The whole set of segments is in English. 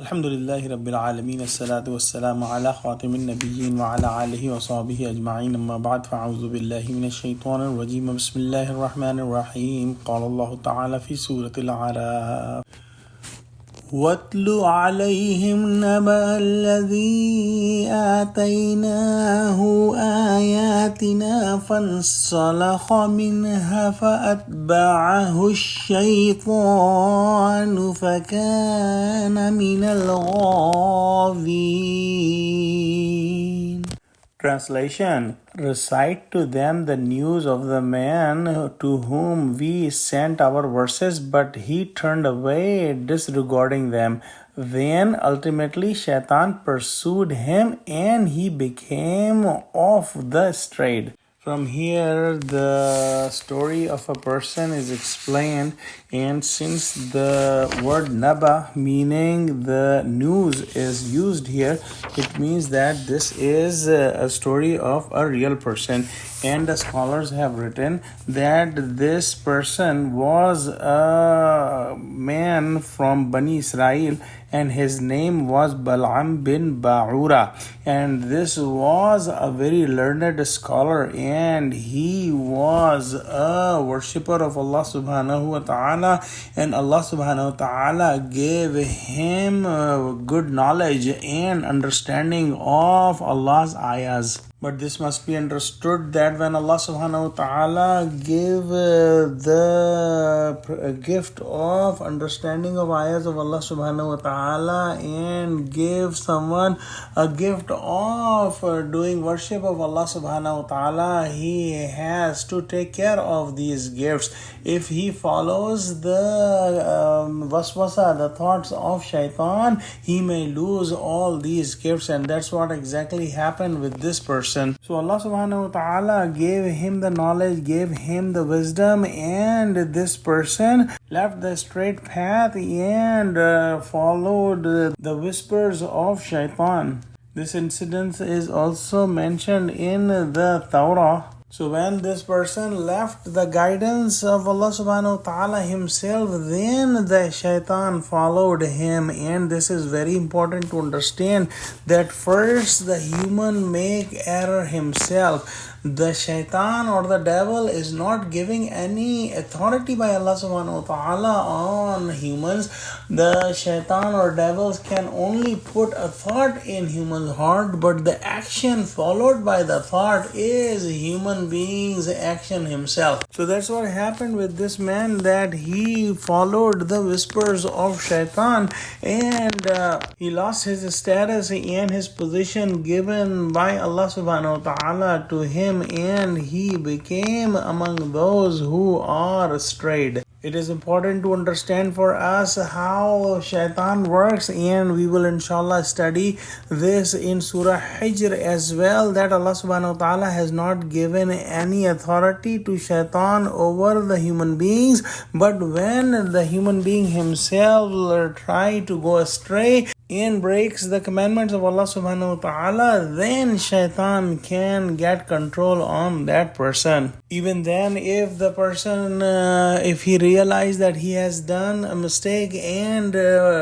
Alhamdulillahi Rabbil Alameen, as-salatu was-salamu ala khatimin nabiyyin wa ala alihi wa sahbihi ajma'in, amma ba'd, fa'a'udhu billahi minash shaitanir rajeem, bismillahir rahmanir rahim. Qala Allahu ta'ala fi Surah Al-Aaraf, وَاتْلُ عَلَيْهِمْ نَبَأَ الَّذِي آتَيْنَاهُ آيَاتِنَا فَانسَلَخَ مِنْهَا فَأَتْبَعَهُ الشَّيْطَانُ فَكَانَ مِنَ الْغَاوِينَ. Translation: Recite to them the news of the man to whom we sent our verses, but he turned away disregarding them. Then ultimately Shaitan pursued him and he became off the straight. From here, the story of a person is explained, and since the word naba, meaning the news, is used here, it means that this is a story of a real person. And the scholars have written that this person was a man from Bani Israel, and his name was Bal'am bin Ba'ura, and this was a very learned scholar, and he was a worshipper of Allah subhanahu wa ta'ala, and Allah subhanahu wa ta'ala gave him good knowledge and understanding of Allah's ayahs. But this must be understood that when Allah subhanahu wa ta'ala gave the gift of understanding of ayahs of Allah subhanahu wa ta'ala and gave someone a gift of doing worship of Allah subhanahu wa ta'ala, he has to take care of these gifts. If he follows the waswasa, the thoughts of shaitan, he may lose all these gifts, and that's what exactly happened with this person. So Allah subhanahu wa ta'ala gave him the knowledge, gave him the wisdom, and this person left the straight path and followed the whispers of shaitan. This incident is also mentioned in the Torah. So when this person left the guidance of Allah subhanahu wa ta'ala himself, then the shaitan followed him. And this is very important to understand that first the human make error himself. The shaitan or the devil is not giving any authority by Allah subhanahu wa ta'ala on humans. The shaitan or devils can only put a thought in human's heart, but the action followed by the thought is human being's action himself. So that's what happened with this man, that he followed the whispers of shaitan, and he lost his status and his position given by Allah subhanahu wa ta'ala to him, and he became among those who are strayed. It is important to understand for us how shaitan works, and we will inshallah study this in Surah Hijr as well, that Allah subhanahu wa ta'ala has not given any authority to shaitan over the human beings, but when the human being himself try to go astray and breaks the commandments of Allah subhanahu wa ta'ala, then shaitan can get control on that person. Even then, if the person, if he realizes that he has done a mistake and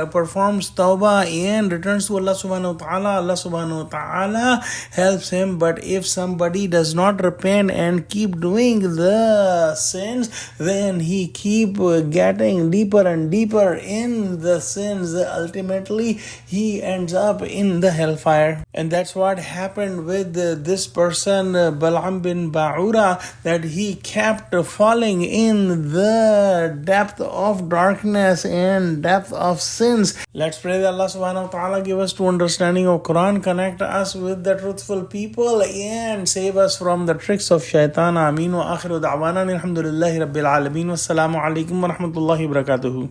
performs tawbah and returns to Allah subhanahu wa ta'ala, Allah subhanahu wa ta'ala helps him. But if somebody does not repent and keep doing the sins, then he keep getting deeper and deeper in the sins. Ultimately, he ends up in the hellfire. And that's what happened with this person, Bal'am bin Ba'ura, that he kept falling in the depth of darkness and depth of sins. Let's pray that Allah subhanahu wa ta'ala give us true understanding of Quran, connect us with the truthful people, and save us from the tricks of shaitan. Ameen wa akhiru da'wana alhamdulillahi rabbil alameen. Wassalamu alaikum wa rahmatullahi wa barakatuhu.